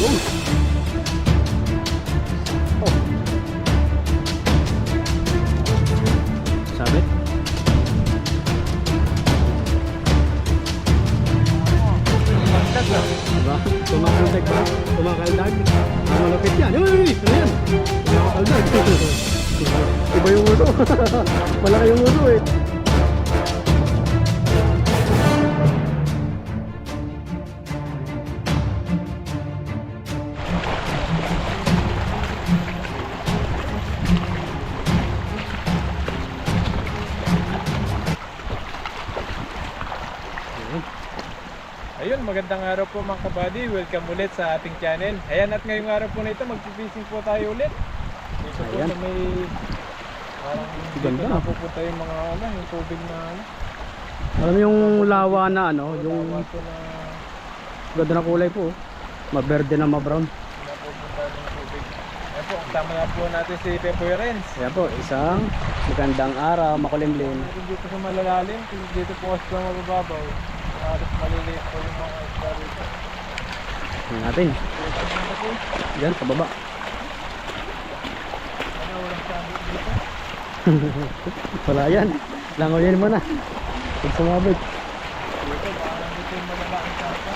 Oh. Sabit. Diba? Kumakaldag ba? Kumakaldag? Malapit yan. Uy! Ano yan? Kumakaldag. Iba yung uso. Malaki yung uso eh. Ayun, magandang araw po mga kabady. Welcome ulit sa ating channel. Ayan, at ngayong araw po na ito, mag-fishing po tayo ulit. Dito po Ayan. sa may parang dito Ganda. na pupunta yung mga yung tubig na Alam mo yung lawa na ano, yung lawa po na ganda na kulay po. Maberde na mabrown. napupunta ng tubig. Ayan po, kasama na po natin si Pepoy Renz. Ayan po, isang magandang araw, makulimlim. Dito sa malalalim, dito po kasi sa mabababaw. Halos maliliit po yung mga isda rito. Tingnan natin. Yan, sa baba. Ano, walang sabi dito. Wala yan. Langoyin mo na. Pag sumabit. Dito, baka nandito yung malalaking sarpa.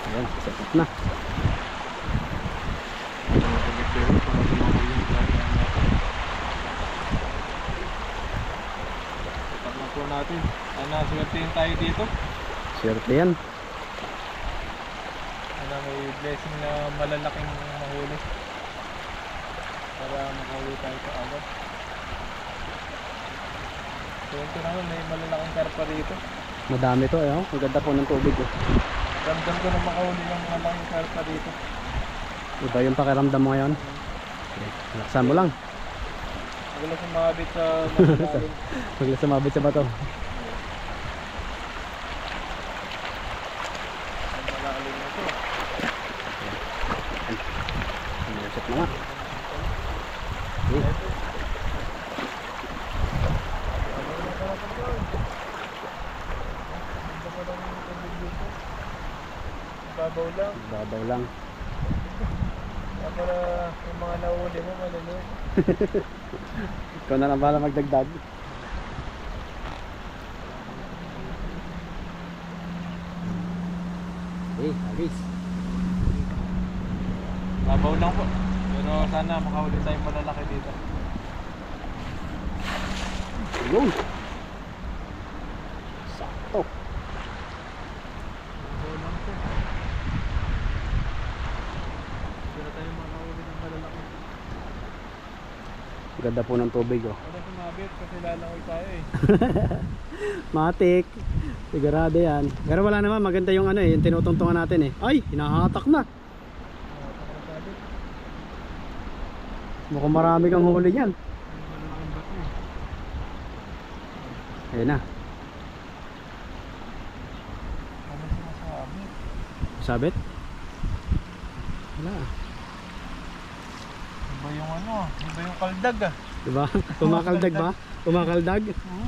Ayan, set na. Tapos po natin. Swertihin tayo dito. Swerte yan. May blessing na malalaking mahuli. Para makahuli tayo sa agad. So ito naman, may malalaking karpa dito. Madami to eh. Oh. Ang ganda po ng tubig. Oh. Ramdam ko na makahuli ng malaking karpa dito. Iba yung pakiramdam mo ngayon. Okay. Laksan mo lang. Wala sumabit sa malalim. Huwag lang sumabit sa bato. Ang malalim na ito. Set na nga. Okay. Babaw lang. Babaw lang. Para yung mga nahuli mo maliliit. Ikaw na lang bala magdagdag. Okay, agis. Babaw lang po. Pero sana makahuli tayong malalaki dito. Yun. Sakto. Babaw lang po. Pero tayo makahuli ng malalaki. Ganda po ng tubig oh. Wala sumabit kasi lalangoy tayo eh. Matik. Sigurado yan. Pero wala naman, maganda yung ano eh, yung tinutungtungan natin eh. Ay, hinahatak na. Mukhang marami kang huli yan. Ayan na. Ano sinasabi? Sabit? Wala. Iba yung iba yung kaldag ah. Diba? Kumakaldag ba? Kumakaldag?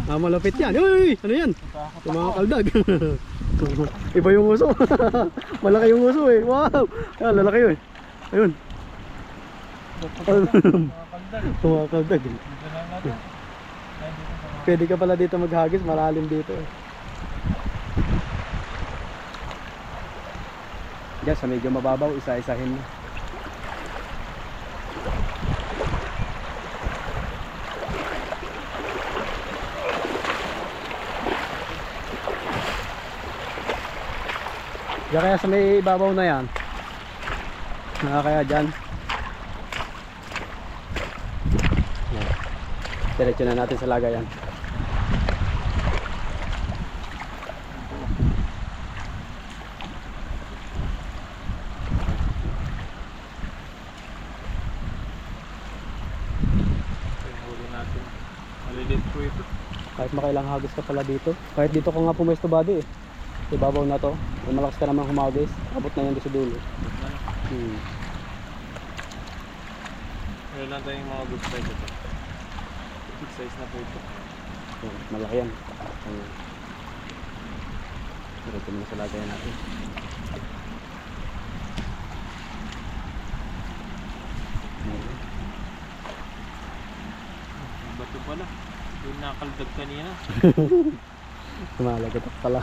Ah, malapit yan. Uy! Ano yan? Natakot ako. Kumakaldag. Iba yung uso. Malaki yung uso eh. Wow! Ayan, lalaki yun. Ayun. Mga kaldag. Kumakaldag. Dito lang natin. Ayan, dito sa mga- Pwede ka pala dito maghagis. Malalim dito eh. Diyan sa medyo mababaw, isa-isahin mo. Diyan kaya sa may ibabaw na yan. Kaya dyan. Diretso na natin sa lagayan. Huli natin. Maliliit po ito. Kahit makailang hagis ka pala dito. Kahit dito ka nga pumesto body eh. Ibabaw na to. Kung malakas ka naman humagis, abot na yan doon sa dulo. Meron lang tayong mga good size ito. Big size na po ito. Malaki yan. Ito muna sa lagayan natin. Bato pala. Yung nakaldag kanina. Malagatok pala.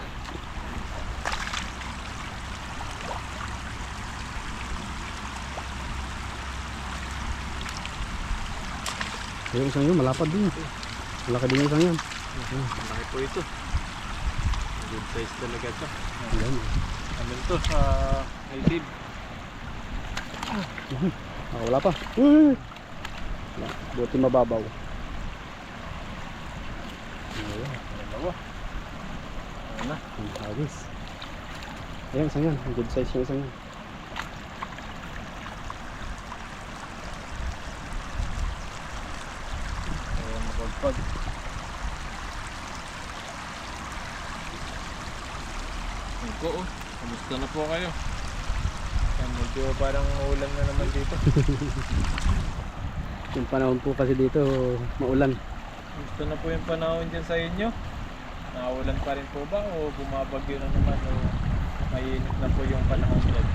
Yung isang yun, malapad din. Malaki din yung isang yun. Malaki po ito. Good size talaga ito. Ayan. Ano ito sa native? Wala pa. Uy! Wala. Buti mababaw. Ayan. Dalawa. Ayan na. Ang hagis. Ayan, isang yan. Good size yung isang yan. Ayan, mapagpag. Ito oh. Kamusta na po kayo? Ayan, medyo parang ulan na naman dito. Yung panahon po kasi dito, maulan. Gusto na po yung panahon dyan sa inyo? Naulan pa rin po ba o bumabagyo na naman o mainit na po yung panahon dyan?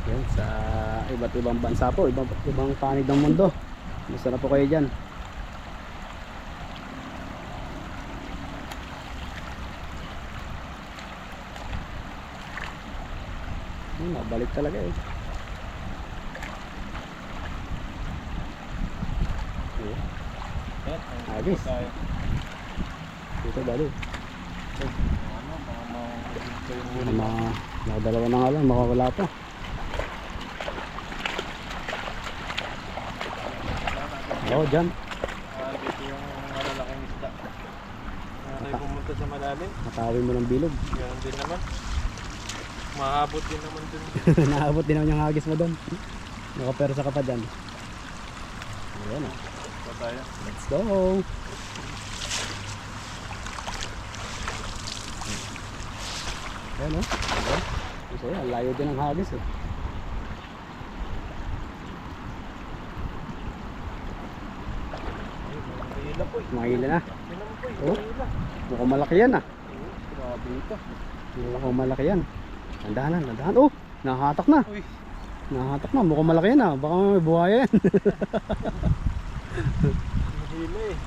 Yan, sa iba't ibang bansa po, ibang panig ng mundo. Gusto na po kayo dyan. Nabalik talaga eh. Ayan. Yan, Agis. tayo. Dito bali. Ano, baka ito yung huli. Nakadalawa na nga lang, makawala pa. Oo, dyan. Dito yung malalaking isda. Tayo pumunta sa malalim. Natawin mo ng bilog. Ganun din naman. Mahabot din naman dun. Naabot din naman yung hagis mo doon. Nakapersa ka pa dyan. Ayan o. Pa tayo. Let's go. Ayan o. Kasi ang layo din ang hagis eh. Hila po eh. Mahila na. Hila mo po eh. Oh. Hila. Mukhang malaki yan ah. Grabe ito. Mukhang malaki yan. Landahan. Oh, nahatak na. Uy. Nahatak na. Mukhang malaki yan ah. Baka may buhaya yan. Hila eh.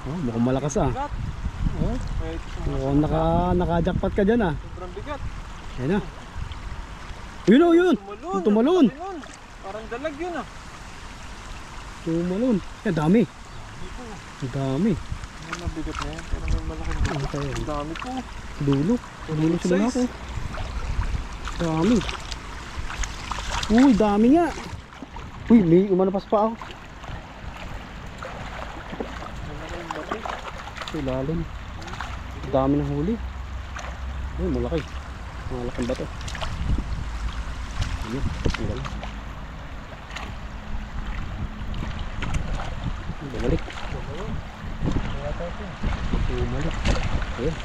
Oh, mukhang malakas ah. Bigat. Oh, Kahit mukhang naka-jackpot ka dyan ah. sobrang bigat. Ayan na. Yun o yun. Tumalon. Tumalon. Laki nun. Parang dalag yun ah. Tumalon. Ang dami. Ang dami. Ano na bigat na yan? Pero may malaking bigat. Ano kaya? Ang dami po. Dulo. Dulo sila na ako. Size. Dami. Uy, dami nga. Uy, may umanapas pa ako. Malaking bato. Sa ilalim. Dami ng huli. Uy, malaki. Malaking bato. Ayun, ang galing. Bumalik. Kaya tayo po. Bumalik. Ayun.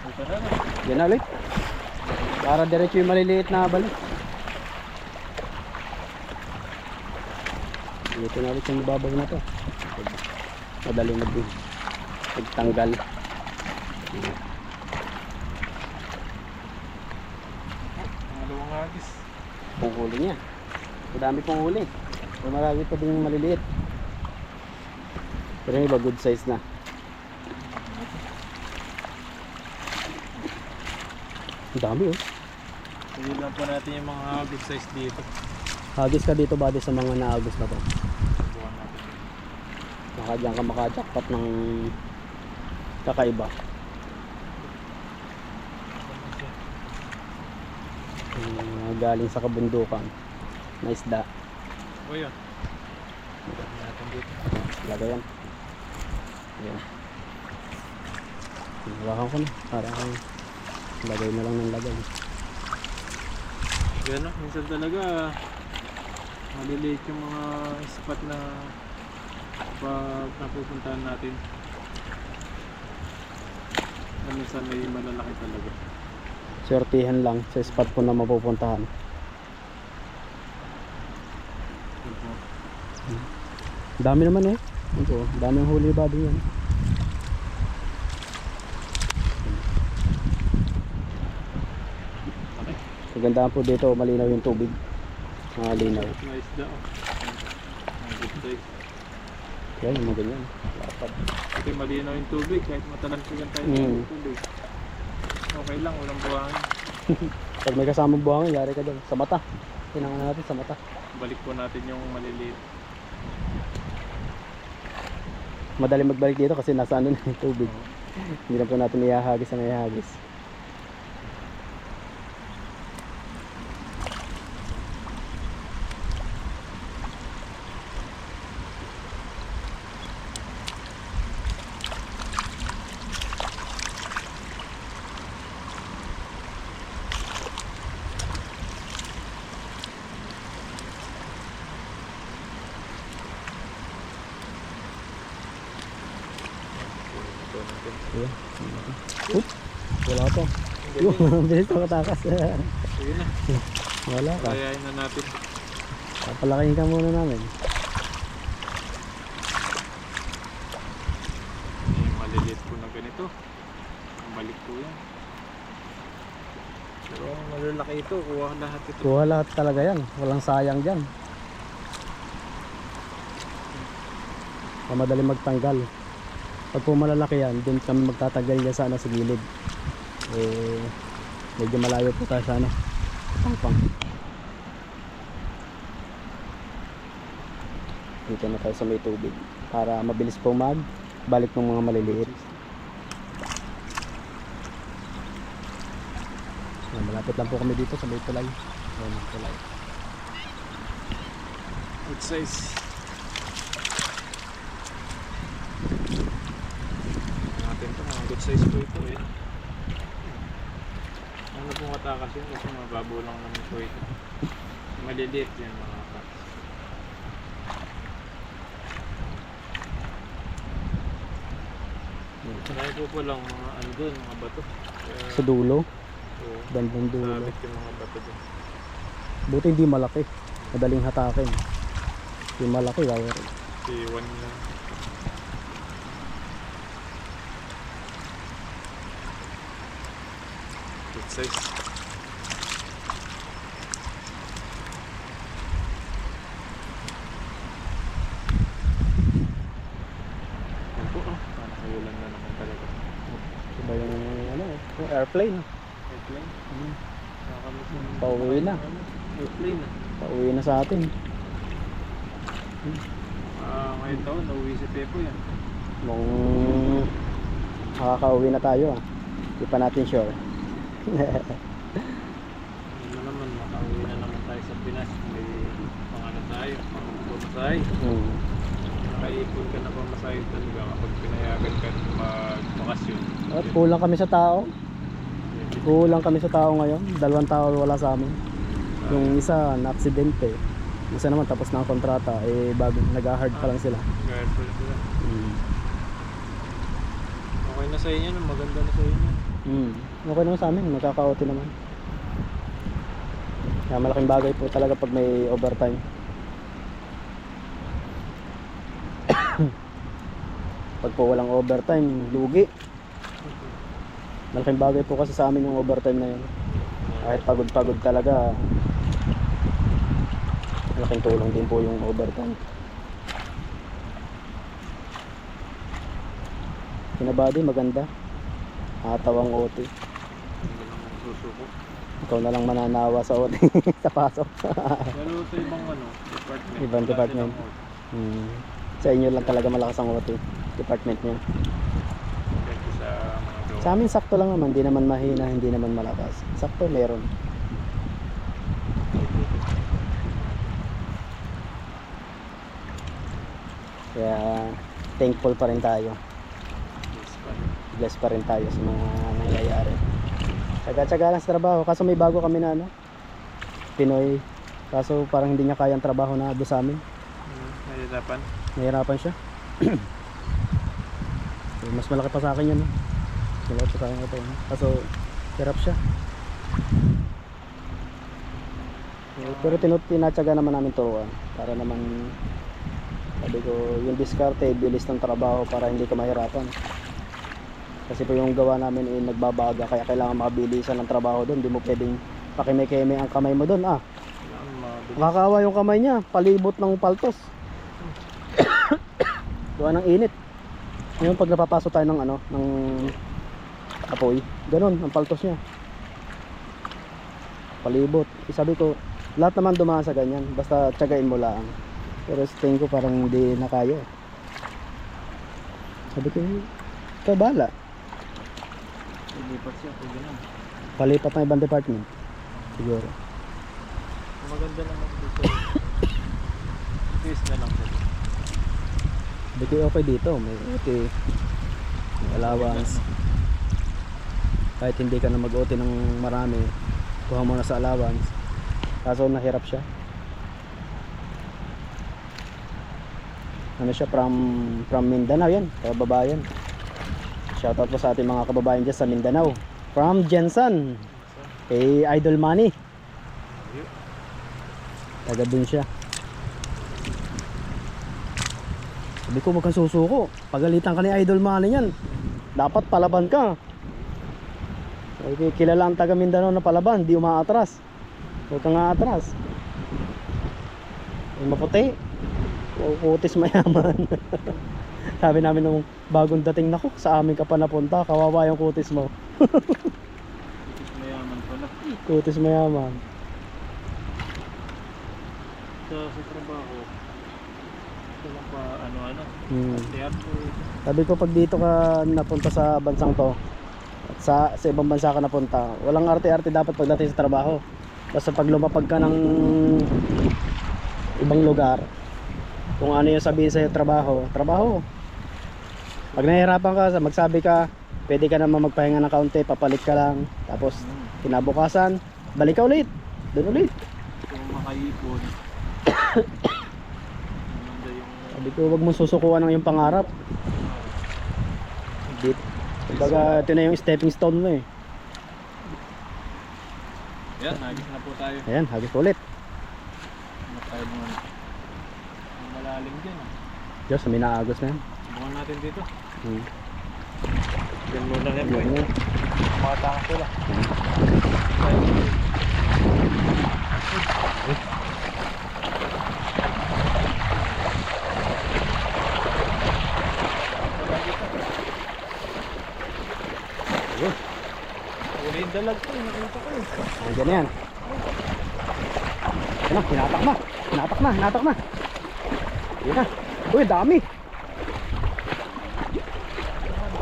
Ito na na. Yan na ulit. Para diretso yung maliliit na balik. Dito na ulit yung babaw na to. Madali magtanggal. Pangalawang agis. Pong huli niya. Madami pong huli. Pero marami pa din yung maliliit. Pero yung iba good size na. Ang dami oh. Sige lang po natin yung mga good size dito. Hagis ka dito ba sa mga naagos na to? Buwan natin. Diyan ka makajackpot ng kakaiba. Galing sa kabundukan na isda. O yun. Lagyan natin dito. Lagay yan. Ayan. Hawakan ko na. Parang lagay na lang ng lagay. Yan o. Minsan talaga maliliit yung mga spot na pag napupuntahan natin. Minsan may malalaki talaga. Swertihan lang sa spot po na mapupuntahan. Dami naman eh. Ito, daming huli ba din yan. Magandaan po dito, malinaw yung tubig. Malinaw. Nice daw. Good size. Yan, yung mga ganyan. Lapad. Kasi malinaw yung tubig kahit matalansigan tayo ng tubig. Okay lang, walang buhangin. Pag may kasamang buhangin, yari ka dyan. Sa mata. Tinangan natin sa mata. Balik po natin yung maliliit. Madali magbalik dito kasi nasa ano na yung tubig. Hindi na po natin ihahagis na ihahagis. Ayan. Oop, wala pa. Yung bilis na katakas. Sige na. Wala ka. Kayain na natin. Papalakihin ka muna namin. Yung maliliit po na ganito. Balik po yan. Pero malalaki ito. Kuha lahat ito. Kuha lahat talaga yan. Walang sayang dyan. Madali magtanggal. Pag po malalaki yan, doon kami magtatagal niya sana sa gilid. Eh, medyo malayo po tayo sana. Pangpang. Dito na tayo sa may tubig. Para mabilis po magbalik ng mga maliliit. Yan, malapit lang po kami dito sa may tulay. Ayan, ang tulay. Good size. Good size po ito eh. Ano pong katakas yun kasi mababaw lang naman po ito. Maliliit yan mga kats. Kaya po po lang mga ano doon, mga bato. Kaya, Sa dulo, so, bandang dulo. sabit yung mga bato doon. Buti hindi malaki. Madaling hatakin. Yung malaki, wala. Si Juan lang. Good size. Yan po oh. Nakayulan na naman talaga. Diba yung ano, yung airplane. Airplane. Nakakamiss na. Pauwi na. Airplane. Pauwi na sa atin. Ngayon taon, nauwi si Pepo yan. Nung makakauwi na tayo ah. Di pa natin sure. Ano naman, makauwi na naman tayo sa Pinas. May pangano tayo, pangpumasay. Nakaipon ka na pamasahe talaga kapag pinayagan ka magbakasyon. At kulang kami sa tao. Kulang kami sa tao ngayon. 2 tao wala sa amin. Yung isa na-aksidente. Isa naman tapos na ang kontrata. Eh bago nag-hard pa lang sila. Guard pa rin sila. Okay na sa inyo, no? Maganda na sa inyo. Okay naman sa amin. Magkaka-OT naman. Kaya malaking bagay po talaga pag may overtime. Pag po walang overtime, lugi. Malaking bagay po kasi sa amin yung overtime na yun. Kahit pagod-pagod talaga, malaking tulong din po yung overtime. Kinabady, maganda. Nakatawang OT. Hindi naman susuko. Ikaw na lang mananawa sa OT sa pasok. Pero sa ibang ano, department. Ibang wala department. silang OT. Sa inyo lang talaga malakas ang OT. Department nyo. Kasi sa mga gawa. Sa amin sakto lang naman. Hindi naman mahina, hindi naman malakas. Sakto meron. Kaya thankful pa rin tayo. Yes, pa. Blessed pa rin tayo sa mga nangyayari. Tsaga-tsaga lang sa trabaho. Kaso may bago kami na ano, Pinoy. Kaso parang hindi niya kayang trabaho na doon sa amin. Nahihirapan. Nahirapan siya. Mas malaki pa sa akin yun. Mas malaki pa sa akin ito. Kaso hirap siya. Pero tinatsaga naman namin turuan. Para naman, sabi ko, yung diskarte, bilis ng trabaho para hindi ka mahirapan. Kasi po yung gawa namin ay nagbabaga. Kaya kailangan makabilisan ng trabaho doon. Hindi mo pwedeng pakime-keme ang kamay mo doon. Yan, mabilis. Makakawa yung kamay niya, palibot ng paltos. Gawa ng init. Ngayon pag napapasok tayo ng ng apoy, ganun ang paltos niya. Palibot. Sabi ko, lahat naman dumaan sa ganyan, basta tiyagain mo lang. Pero sa tingin ko parang hindi na kaya. Sabi ko, kabala. Ilipat siya pag ganun. Palipat ng ibang department. Siguro. Maganda naman dito. Face na lang dito. Sabi ko, okay dito. May okay. May allowance. Kahit hindi ka na mag-OT ng marami, kuha mo na sa allowance. Kaso nahirap siya. Ano siya, from Mindanao yan, kababayan. Shoutout po sa ating mga kababayan dyan sa Mindanao. From Jensen, kay Idol Money. Taga dun siya. Sabi ko, wag kang susuko. Pagalitan ka ni Idol Money yan, dapat palaban ka. Sabi ko, kilala ang taga Mindanao na palaban, di umaatras. Huwag kang aatras. Ay, maputi. Kutis mayaman. Sabi namin nung bagong dating, nako, sa amin ka pa napunta, kawawa yung kutis mo. Kutis mayaman pala. Kutis mayaman. Sa trabaho, ito lang pa ano-ano. Hmm. Arte-arte. Sabi ko, pag dito ka napunta sa bansang to, at sa ibang bansa ka napunta, walang arte-arte dapat pagdating sa trabaho. Basta pag lumapag ka ng ibang lugar, kung ano yung sabihin sa'yo trabaho, trabaho. Pag nahihirapan ka, magsabi ka, pwede ka naman magpahinga ng kaunti, papalit ka lang. Tapos kinabukasan, balik ka ulit, doon ulit. Kung makaipon. Maganda yung... Sabi ko, wag mong susukuan ng iyong pangarap. Kumbaga, ito na yung stepping stone mo eh. Yan, nagis na po tayo. Ayan, hagis ulit. Ano tayo naman? Malalim din. Diyos, may naagos na yan. Subukan natin dito. Hmm. Yan muna yan. Yan yan. Makatakas sila. Ayun. Uli yung dalag ko. Nakita ko eh. Nandiyan na yan. Ano, hinatak na. Hinatak na, hinatak na. Yan na. Uy, dami.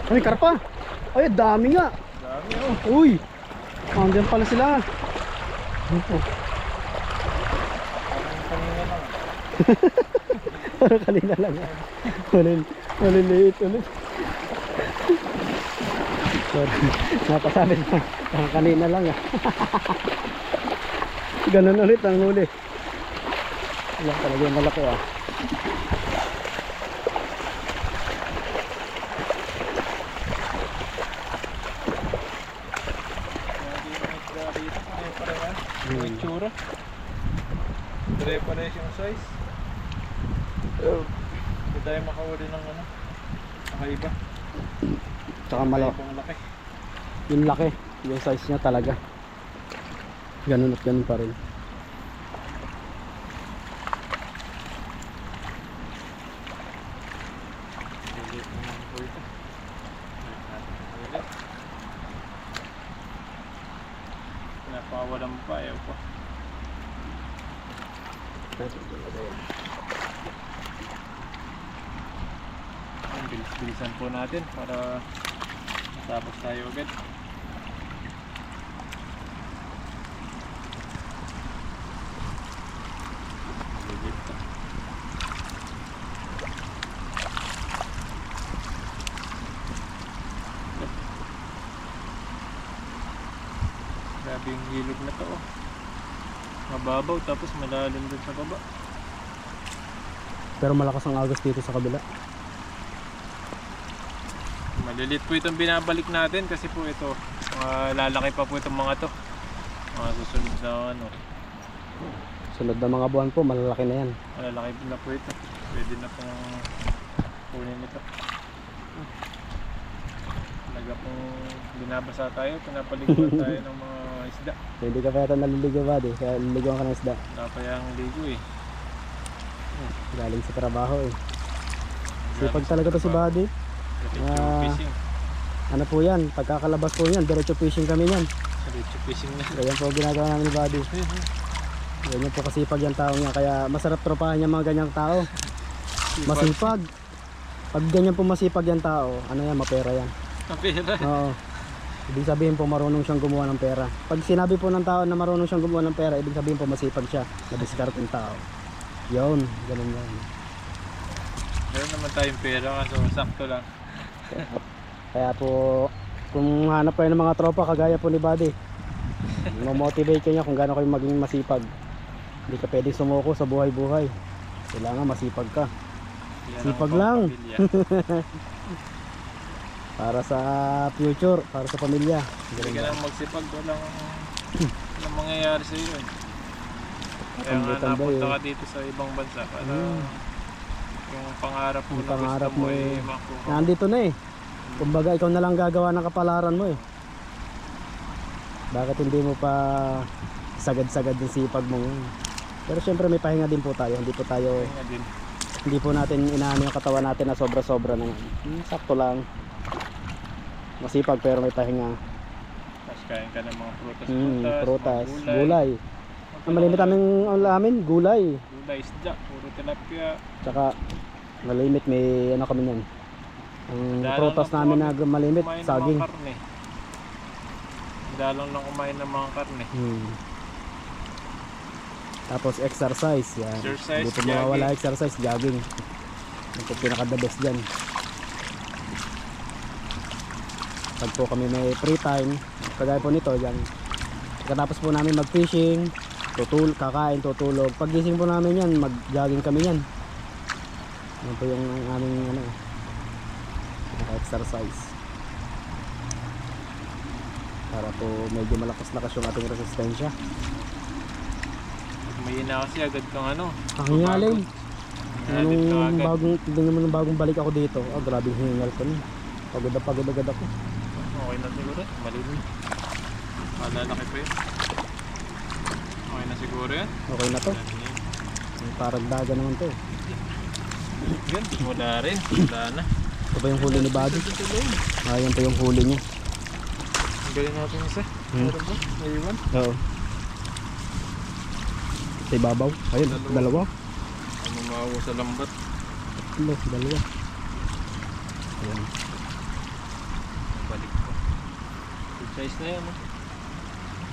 Ay, karpa. Ay, dami nga. Dami oh. Uy. Nandiyan pala sila. Parang kanina lang. Parang kanina lang. Maliliit ulit. Sorry. Napasabi na. Parang kanina lang ah. Ganun ulit ang huli. Wala talaga yung malaki ah. Yung itsura. Pare-pares yung size. Hindi tayo makawali ng ano. Nakaiba. Tsaka malaki. Pang laki. Yung laki. Yung size niya talaga. Ganun at ganun pa rin. Ulit naman po ito. Ulit. Pinapawalan pa. Ayaw pa. Bilis-bilisan po natin para matapos tayo agad. Grabe yung hilog na to oh. Mababaw tapos malalim dun sa baba. Pero malakas ang agos dito sa kabila. Malilit po itong binabalik natin kasi po ito lalaki pa po itong mga to. Mga susunod na ano. Sunod na mga buwan po, malalaki na yan. Malalaki na po ito. Pwede na pong kunin ito. Talaga pong binabasa tayo, pinapaliguan tayo ng mga isda. Hindi ka pa yata naliligo buddy, kaya liligoan ka ng isda. Wala pa yung ligo eh. Galing sa trabaho eh. Sipag talaga to si buddy. Diretso fishing. Ano po yan, pagkakalabas po yan, diretso fishing kami yan. Diretso fishing na. Ganyan po ginagawa namin ni buddy. Ganyan po kasipag yung tao niya, kaya masarap tropahan yung mga ganyang tao. Masipag. Pag ganyan po masipag yung tao, ano yan, mapera yan. Kapira. Oo. Ibig sabihin po marunong siyang gumawa ng pera. Pag sinabi po ng tao na marunong siyang gumawa ng pera, ibig sabihin po masipag siya, na-discard yung tao. Yun, ganun yan. Meron naman tayong pera kaso sakto lang. Kaya po, kung hanap kayo ng mga tropa kagaya po ni Buddy, motivate kayo kung gaano kayo maging masipag. Hindi ka pwedeng sumuko sa buhay-buhay. Kailangan masipag ka. Yan Sipag ang lang. pamilya. Para sa future, para sa pamilya. Hindi ka lang magsipag, walang mangyayari sa iyo. Kaya nga Tambay-tambay napunta eh. ka dito sa ibang bansa para yung pangarap mo Yung na pangarap gusto mo mo eh eh. makuha. Nandito na eh. Kumbaga ikaw na lang gagawa ng kapalaran mo eh. Bakit hindi mo pa sagad-sagad yung sipag mo ngayon? Pero syempre may pahinga din po tayo. Hindi po tayo, Kaya nga din. hindi po natin inaano yung katawan natin na sobra-sobra na yan. Sakto lang. Masipag pero may pahinga. Tapos kain ka ng mga prutas, Prutas, mga gulay. Ang malimit aming amin, gulay. Gulay, isda, puro tilapia. Tsaka malimit may ano kami nun. Ang Dalang prutas lang po namin na kami malimit, kumain ng saging. mga karne. Dalang lang kumain ng mga karne. Tapos exercise, yan. Exercise, Hindi po mawawala exercise, jogging. Ito pinaka the best dyan. Pag po kami may free time, kagaya po nito, yan. Pagkatapos po namin mag-fishing, kakain, tutulog. Pag gising po namin yan, mag-jogging kami yan. Yan po yung aming ano, exercise. Para po medyo malakas-lakas yung ating resistensya. May na kasi agad kang ano. Ang hingalin. Hingalin ka agad. Tingnan mo nung bagong balik ako dito. Oh, grabe hingal ko nun. Pagod na pagod agad ako. Okay na siguro. Malinis. Malalaki pa yun. Okay na siguro yan. Okay na to. Parang daga naman to. Yan. Wala rin. Wala na. Ito pa yung huli ni Buddy. Ayan pa yung huli niya. Ang galing natin isa. Meron ba? May iwan? Oo. Sa ibabaw. Ayun, dalawa. Ano maawa sa lambat? Dalawa. Ayan. Balik ko. Good size na yan.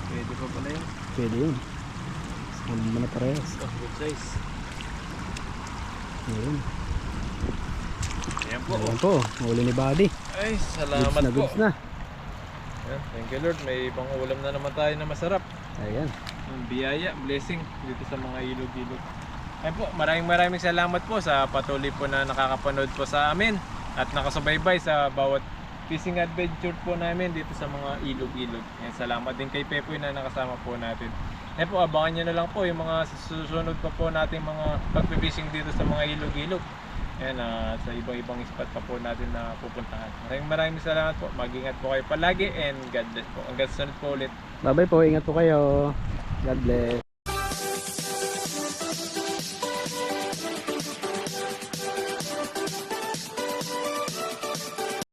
Pwede pa pala yan. Pwede yun. Sama mo na parehas. Good size. Ayan. Ayan po. Ayan po. Huli ni Buddy. Ay, salamat Goods na, po. goods na. Ayan, thank you Lord. May ibang ulam na naman tayo na masarap. Ayan. Yung biyaya, blessing dito sa mga ilog-ilog. Ayun po, maraming salamat po sa patuloy po na nakakapanood po sa amin at nakasubaybay sa bawat fishing adventure po namin dito sa mga ilog-ilog. Ayan, salamat din kay Pepoy na nakasama po natin. Ayun po, abangan nyo na lang po yung mga susunod pa po nating mga pag-fishing dito sa mga ilog-ilog. Ayan, sa ibang-ibang spot pa po natin na pupuntahan. Maraming salamat po. Mag-ingat po kayo palagi and God bless po. Hanggang sunod po ulit. Bye bye po. Ingat po kayo. God bless.